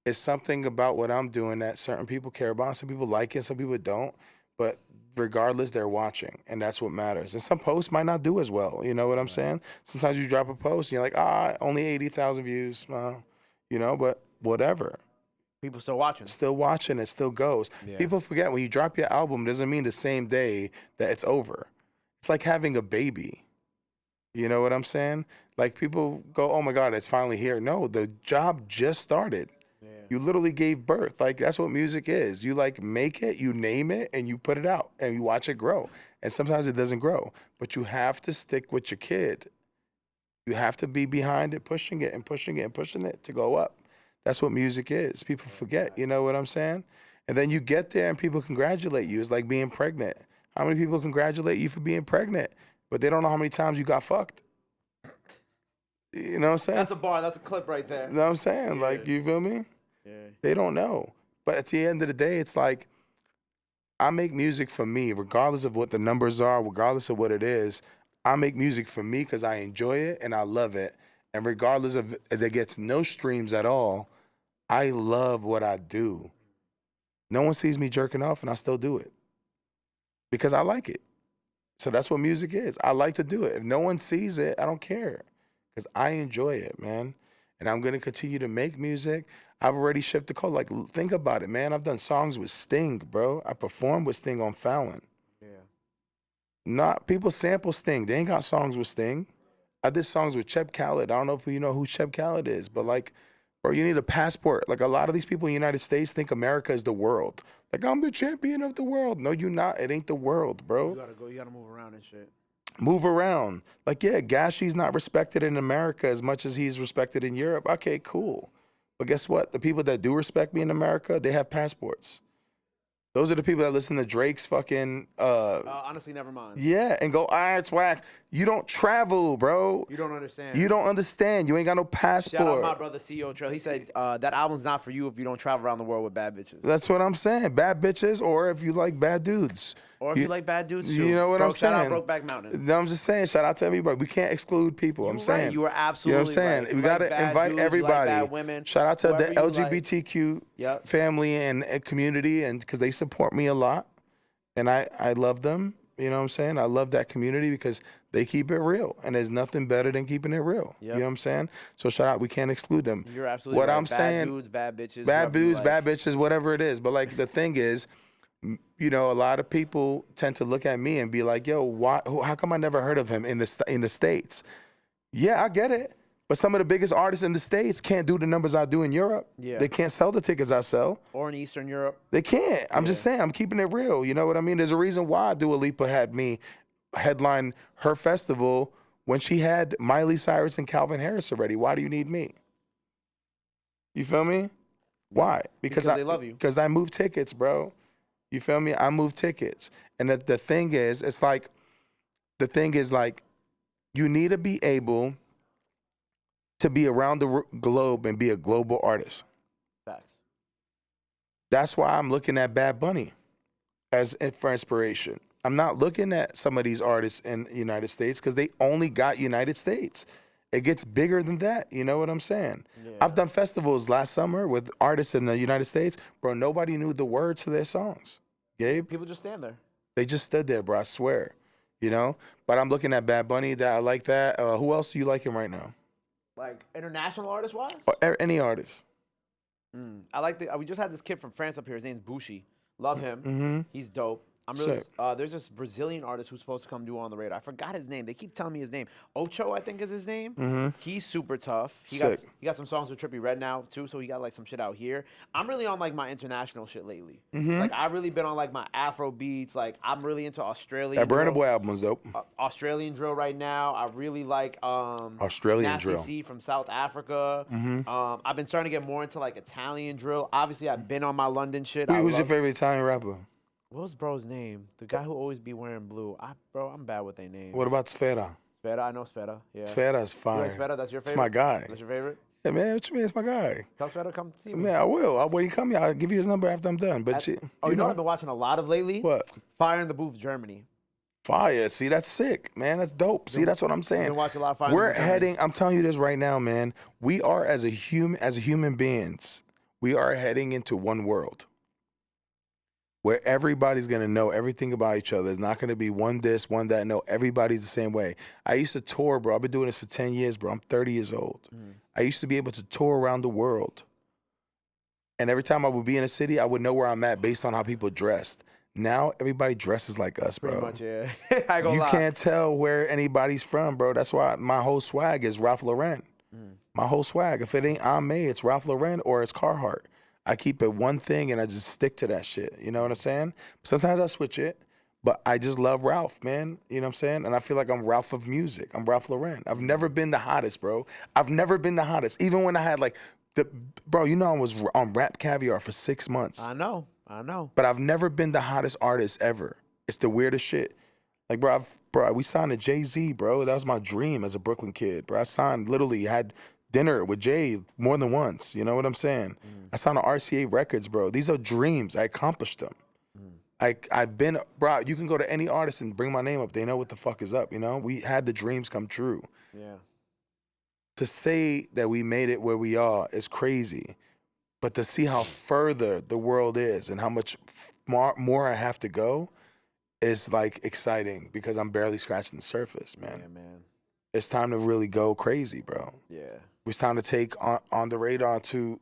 It's something about what I'm doing that certain people care about. Some people like it, some people don't. But regardless, they're watching, and that's what matters. And some posts might not do as well. You know what I'm saying? Sometimes you drop a post, and you're like, only 80,000 views. You know, but whatever. People still watching. Still watching, it still goes. Yeah. People forget when you drop your album, doesn't mean the same day that it's over. It's like having a baby. You know what I'm saying? Like people go, oh my God, it's finally here. No, the job just started. Yeah. You literally gave birth. Like that's what music is. You like make it, you name it, and you put it out and you watch it grow. And sometimes it doesn't grow, but you have to stick with your kid. You have to be behind it, pushing it and pushing it and pushing it to go up. That's what music is. People forget, you know what I'm saying? And then you get there and people congratulate you. It's like being pregnant. How many people congratulate you for being pregnant? But they don't know how many times you got fucked. You know what I'm saying? That's a bar. That's a clip right there. You know what I'm saying? Yeah. Like, you feel me? Yeah. They don't know. But at the end of the day, it's like, I make music for me, regardless of what the numbers are, regardless of what it is. I make music for me because I enjoy it and I love it. And regardless of if it gets no streams at all, I love what I do. No one sees me jerking off and I still do it because I like it. So that's what music is. I like to do it. If no one sees it, I don't care because I enjoy it, man. And I'm going to continue to make music. I've already shipped the code. Like, think about it, man. I've done songs with Sting, bro. I performed with Sting on Fallon. Yeah. Not people sample Sting. They ain't got songs with Sting. I did songs with Cheb Khaled. I don't know if you know who Cheb Khaled is, but like, bro, you need a passport. Like a lot of these people in the United States think America is the world. Like, I'm the champion of the world. No, you're not. It ain't the world, bro. You gotta go. You gotta move around and shit. Move around. Like, yeah, Gashi's not respected in America as much as he's respected in Europe. Okay, cool. But guess what? The people that do respect me in America, they have passports. Those are the people that listen to Drake's fucking honestly, never mind. Yeah, and go, it's whack. You don't travel, bro. You don't understand. You don't understand. You ain't got no passport. Shout out my brother CEO Trail. He said that album's not for you if you don't travel around the world with bad bitches. That's what I'm saying. Bad bitches, or if you like bad dudes. Or if you like bad dudes too. You know what I'm saying? Shout out Brokeback Mountain. No, I'm just saying, shout out to everybody. We can't exclude people. I'm saying. Right. You were You absolutely know what I'm saying? right. If We you got to like bad invite dudes, you everybody. like bad women, Shout out to the whoever you like. LGBTQ Yep. family and community, and because they support me a lot, and I love them. You know what I'm saying? I love that community because they keep it real, and there's nothing better than keeping it real. Yep. You know what I'm saying? So shout out. We can't exclude them. You're absolutely What right. I'm bad saying, dudes, bad bitches. bad whoever you dudes, like. bad bitches, whatever it is. But like the thing is, you know, a lot of people tend to look at me and be like, "Yo, why? How come I never heard of him in the States?" Yeah, I get it. But some of the biggest artists in the States can't do the numbers I do in Europe. Yeah. They can't sell the tickets I sell. Or in Eastern Europe. They can't. I'm just saying, I'm keeping it real. You know what I mean? There's a reason why Dua Lipa had me headline her festival when she had Miley Cyrus and Calvin Harris already. Why do you need me? You feel me? Why? Because they love you. Because I move tickets, bro. You feel me? I move tickets. And the thing is, it's like, the thing is like, you need to be able to be around the globe and be a global artist. Facts. That's why I'm looking at Bad Bunny for inspiration. I'm not looking at some of these artists in the United States because they only got United States. It gets bigger than that. You know what I'm saying? Yeah. I've done festivals last summer with artists in the United States. Bro, nobody knew the words to their songs. Gabe? People just stand there. They just stood there, bro. I swear. You know? But I'm looking at Bad Bunny. That I like that. Who else do you like him right now? Like international artist wise? Or any artist. I like we just had this kid from France up here. His name's Bushi. Love him. Mm-hmm. He's dope. I'm really. Sick. There's this Brazilian artist who's supposed to come do On the Radar. I forgot his name. They keep telling me his name. Ocho, I think is his name. Mm-hmm. He's super tough. He Sick. got some songs with Trippie Redd now too. So he got like some shit out here. I'm really on like my international shit lately. Mm-hmm. Like I've really been on like my Afro beats. Like I'm really into Australian. That Burna drill. Boy album was dope. Australian drill right now. I really like Australian Nasty drill. C from South Africa. Mm-hmm. I've been starting to get more into like Italian drill. Obviously, I've been on my London shit. Who's your favorite Italian rapper? What was bro's name? The guy who always be wearing blue. Bro, I'm bad with their names. What about Sfera? Sfera, I know Sfera. Yeah. Sfera's You fire. like Sfera? That's your It's favorite? my guy. That's your favorite? Yeah, man, what you mean? It's my guy. Tell Sfera to come see me. Man, I will. When he come here, I'll give you his number after I'm done. But You know what I've been watching a lot of lately? What? Fire in the Booth, Germany. Fire. See, that's sick, man. That's dope. See, that's what I'm saying. Been watching a lot of Fire in the We're Booth, Germany. heading. I'm telling you this right now, man. We are as human beings. We are heading into one world where everybody's gonna know everything about each other. It's not gonna be one this, one that. No, everybody's the same way. I used to tour, bro. I've been doing this for 10 years, bro. I'm 30 years old. I used to be able to tour around the world. And every time I would be in a city, I would know where I'm at based on how people dressed. Now everybody dresses like us, bro. Pretty much, yeah. I ain't gonna You lie. can't tell where anybody's from, bro. That's why my whole swag is Ralph Lauren. My whole swag. If it ain't Ame, it's Ralph Lauren or it's Carhartt. I keep it one thing and I just stick to that shit. You know what I'm saying? Sometimes I switch it, but I just love Ralph, man. You know what I'm saying? And I feel like I'm Ralph of music. I'm Ralph Lauren. I've never been the hottest, bro. I've never been the hottest. Even when I had like bro, you know I was on Rap Caviar for 6 months. I know. But I've never been the hottest artist ever. It's the weirdest shit. Like, bro, we signed to Jay-Z, bro. That was my dream as a Brooklyn kid, bro. I signed, literally had dinner with Jay more than once. You know what I'm saying? I signed to RCA Records, bro. These are dreams. I accomplished them. I've been, bro, you can go to any artist and bring my name up. They know what the fuck is up, you know? We had the dreams come true. Yeah. To say that we made it where we are is crazy. But to see how further the world is and how much more I have to go is like exciting because I'm barely scratching the surface, man. Yeah, man. It's time to really go crazy, bro. Yeah. It's time to take on the radar to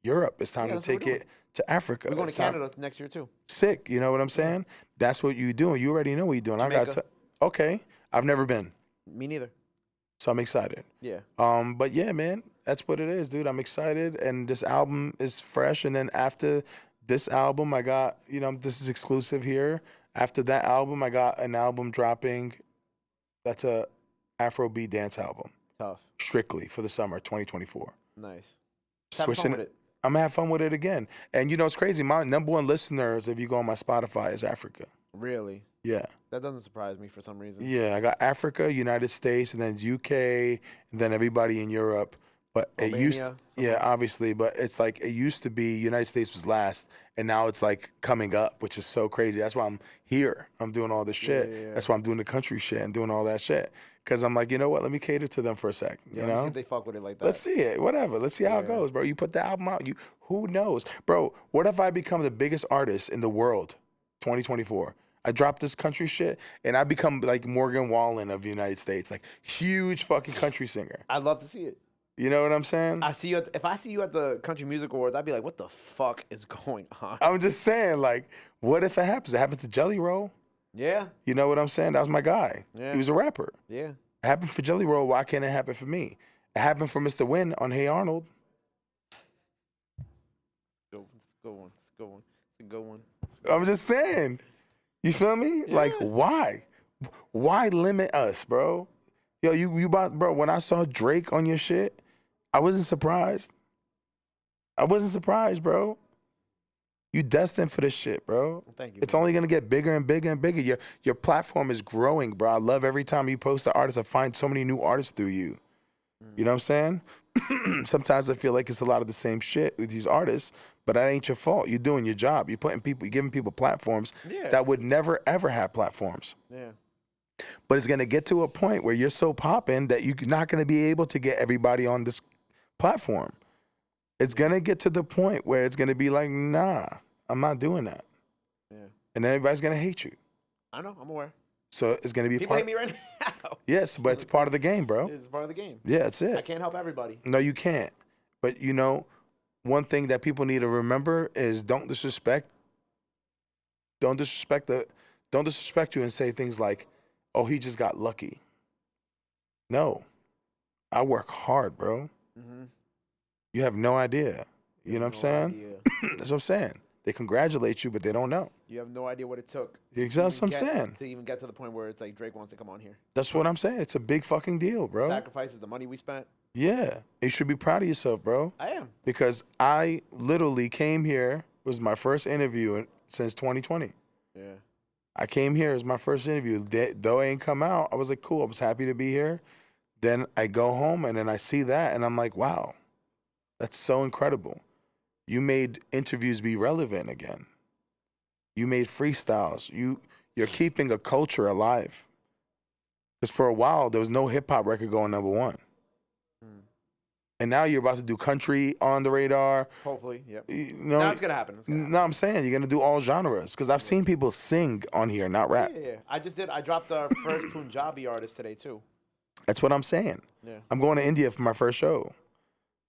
Europe. It's time to that's what take we're it to Africa. We're going It's to time- Canada next year, too. Sick, you know what I'm saying? That's what you're doing. You already know what you're doing. Jamaica. Okay, I've never been, Me neither. so I'm excited. Yeah. But yeah, man, that's what it is, dude. I'm excited, and this album is fresh. And then after this album, I got, you know, this is exclusive here. After that album, I got an album dropping. That's a Afrobeat dance album, Tough. strictly for the summer 2024. Nice. Have fun Switching with it. I'm gonna have fun with it again. And you know, it's crazy. My number one listeners, if you go on my Spotify, is Africa. Really? Yeah. That doesn't surprise me for some reason. Yeah, I got Africa, United States, and then UK, and then everybody in Europe. But it used, Romania, yeah, obviously. But it's like it used to be United States was last, and now it's like coming up, which is so crazy. That's why I'm here. I'm doing all this shit. yeah. That's why I'm doing the country shit and doing all that shit. Because I'm like, you know what? Let me cater to them for a sec. Yeah, You let me see know? if they fuck with it like that. Let's see it. Whatever. Let's see how it Yeah. goes, bro. You put the album out. Who knows, bro? What if I become the biggest artist in the world, 2024? I drop this country shit, and I become like Morgan Wallen of the United States, like huge fucking country singer. I'd love to see it. You know what I'm saying? If I see you at the Country Music Awards, I'd be like, what the fuck is going on? I'm just saying, like, what if it happens? It happens to Jelly Roll. Yeah, You know what I'm saying? That was my guy. Yeah. He was a rapper. yeah. It happened for Jelly Roll. Why can't it happen for me? It happened for Mr. Win on Hey Arnold. It's a good one. It's a good one. It's a good one. I'm just saying. You feel me? Like, Yeah. why? Why limit us, bro? Yo, you about, bro, when I saw Drake on your shit, I wasn't surprised. I wasn't surprised, bro. You destined for this shit, bro. Thank you. It's man. only gonna get bigger and bigger and bigger. Your platform is growing, bro. I love every time you post an artist. I find so many new artists through you. You know what I'm saying? Sometimes I feel like it's a lot of the same shit with these artists, but that ain't your fault. You're doing your job. You're giving people platforms Yeah. that would never ever have platforms. Yeah. But it's gonna get to a point where you're so popping that you're not gonna be able to get everybody on this platform. It's gonna get to the point where it's gonna be like, nah, I'm not doing that. Yeah. And then everybody's gonna hate you. I know. I'm aware. So it's gonna be People part. hate me right now. Yes, but it's part of the game, bro. It's part of the game. Yeah, that's I it. can't help everybody. No, you can't. But you know, one thing that people need to remember is don't disrespect you and say things like, "Oh, he just got lucky." No, I work hard, bro. Mm-hmm. You have no idea. You know what I'm saying? Idea. That's what I'm saying. They congratulate you, but they don't know. You have no idea what it took. That's what I'm saying. To even get to the point where it's like Drake wants to come on here. That's what I'm saying. It's a big fucking deal, bro. Sacrifices, the money we spent. Yeah, you should be proud of yourself, bro. I am. Because I literally came here. It was my first interview since 2020. Yeah. I came here as my first interview. Though I ain't come out, I was like, cool. I was happy to be here. Then I go home and then I see that and I'm like, wow, that's so incredible. You made interviews be relevant again. You made freestyles. You're keeping a culture alive. Because for a while there was no hip hop record going number one. And now you're about to do country on the radar. Hopefully, yep. You know, Now it's gonna happen. It's gonna happen. No, I'm saying you're gonna do all genres because I've seen people sing on here, not rap. Yeah. I dropped our first Punjabi artist today too. That's what I'm saying. Yeah. I'm going to India for my first show.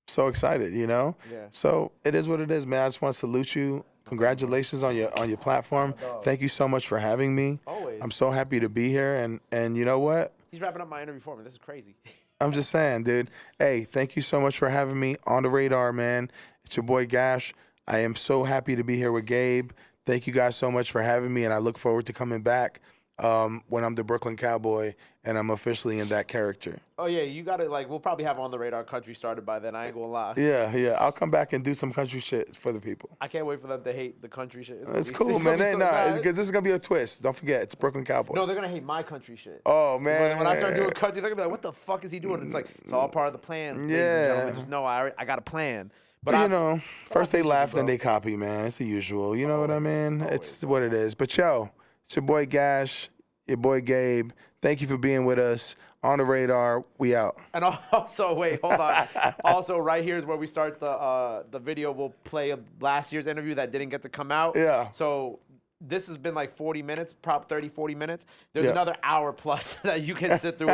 So excited, you know. Yeah. So it is what it is, man. I just want to salute you. Congratulations on your platform. Thank you so much for having me. Always. I'm so happy to be here, and you know what? He's wrapping up my interview for me. This is crazy. I'm just saying, dude. Hey, thank you so much for having me on the radar, man. It's your boy Gash. I am so happy to be here with Gabe. Thank you guys so much for having me, and I look forward to coming back when I'm the Brooklyn Cowboy and I'm officially in that character. Oh yeah, you got to we'll probably have On the Radar country started by then. I ain't gonna lie. Yeah. I'll come back and do some country shit for the people. I can't wait for them to hate the country shit. It's cool, man. Because this is gonna be a twist. Don't forget, it's Brooklyn Cowboy. No, they're gonna hate my country shit. Oh man. When I start doing country, they're gonna be like, "What the fuck is he doing?" It's like it's all part of the plan. ladies and Yeah. gentlemen. Just know I got a plan. But you know, first they laugh, bro. then they copy, man. It's the usual. You know what I mean? It's always. what it is. But yo, it's your boy Gash, your boy Gabe. Thank you for being with us. On the radar, we out. And also, wait, hold on. Also, right here is where we start the video. We'll play last year's interview that didn't get to come out. Yeah. So this has been like 40 minutes, prop 30, 40 minutes. There's Yeah. another hour plus that you can sit through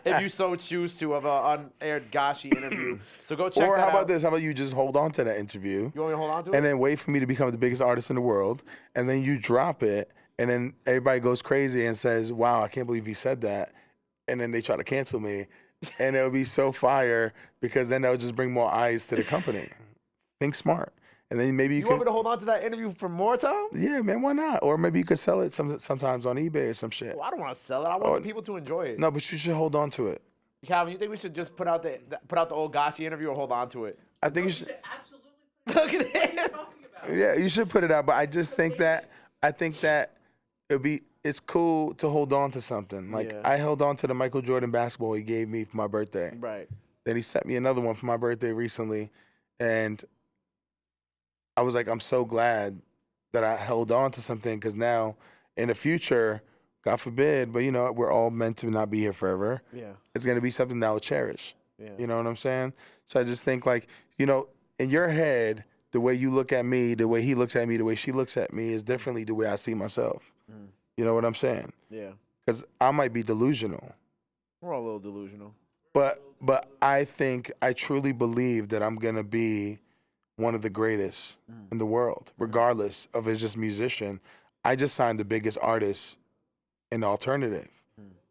if you so choose to of an unaired Gashi interview. So go check Or that how about out. this? How about you just hold on to that interview You want me to hold on to it? and then wait for me to become the biggest artist in the world, and then you drop it, and then everybody goes crazy and says, "Wow, I can't believe he said that," and then they try to cancel me, and it'll be so fire because then they'll just bring more eyes to the company. Think smart, and then maybe you You want can. me to hold on to that interview for more time? Yeah, man, why not? Or maybe you could sell it sometimes on eBay or some shit. Well, I don't want to sell it. I want people to enjoy it. No, but you should hold on to it. Calvin, you think we should just put out the old Gashi interview or hold on to it? I think you should. Look at him. Yeah, you should put it out. But I just think that it's cool to hold on to something. Like Yeah. I held on to the Michael Jordan basketball he gave me for my birthday. Right. Then he sent me another one for my birthday recently, and I was like, I'm so glad that I held on to something because now in the future, God forbid, but we're all meant to not be here forever. Yeah. It's gonna be something that I'll cherish. Yeah. You know what I'm saying? So I just think like, in your head, the way you look at me, the way he looks at me, the way she looks at me is differently the way I see myself. You know what I'm saying? Yeah. Because I might be delusional, We're all a little delusional. but I think I truly believe that I'm gonna be one of the greatest in the world, regardless of as just musician. I just signed the biggest artist in alternative.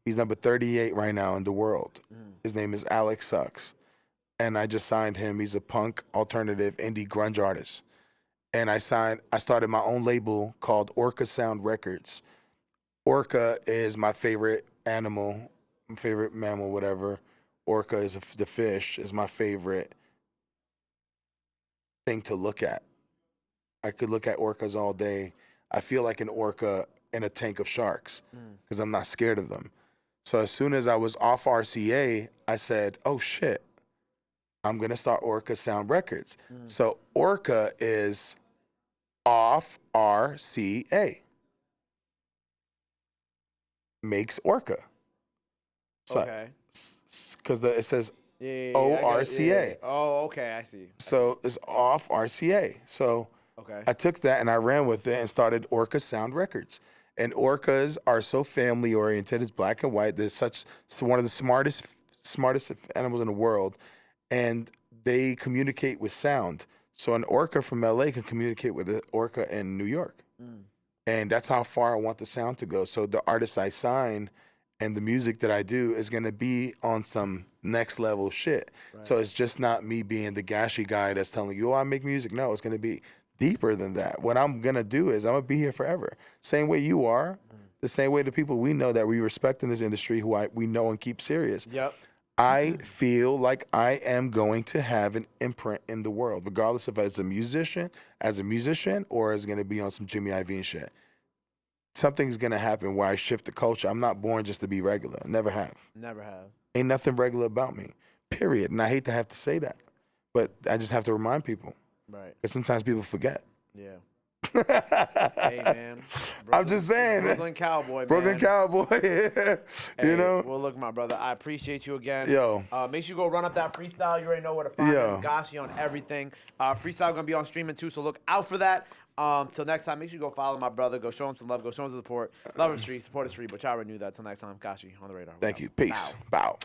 He's number 38 right now in the world. His name is Alex Sucks. And I just signed him. He's a punk, alternative, indie grunge artist. And I started my own label called Orca Sound Records. Orca is my favorite animal, my favorite mammal, whatever. Orca is the fish, is my favorite thing to look at. I could look at orcas all day. I feel like an orca in a tank of sharks because I'm not scared of them. So as soon as I was off RCA, I said, oh shit, I'm going to start Orca Sound Records. So Orca is off RCA. Makes Orca. So, Okay. Because it says Yeah. ORCA. Oh, okay. I see. So it's off RCA. So Okay. I took that and I ran with it and started Orca Sound Records. And orcas are so family oriented. It's black and white. They're one of the smartest animals in the world, and they communicate with sound. So an orca from LA can communicate with an orca in New York, and that's how far I want the sound to go. So the artists I sign and the music that I do is gonna be on some next level shit. Right. So it's just not me being the Gashi guy that's telling you, oh, I make music. No, it's gonna be deeper than that. What I'm gonna do is I'm gonna be here forever. Same way you are, the same way the people we know that we respect in this industry, who we know and keep serious. Yep. I feel like I am going to have an imprint in the world, regardless if as a musician, or is gonna be on some Jimmy Iovine shit. Something's gonna happen where I shift the culture. I'm not born just to be regular. Never have. Never have. Ain't nothing regular about me. Period. And I hate to have to say that, but I just have to remind people. Right. Because sometimes people forget. Yeah. Hey, man. I'm just saying. Brooklyn Cowboy, man. Brooklyn Cowboy. Hey, you know? Well, look, my brother, I appreciate you again. Yo. Make sure you go run up that freestyle. You already know where to find Yo. him. Gashi on everything. Freestyle going to be on streaming, too, so look out for that. Till next time, make sure you go follow my brother. Go show him some love. Go show him some support. Love him street. Support the street. But y'all already knew that. Till next time, Gashi on the radar. Thank you. Peace. Bow.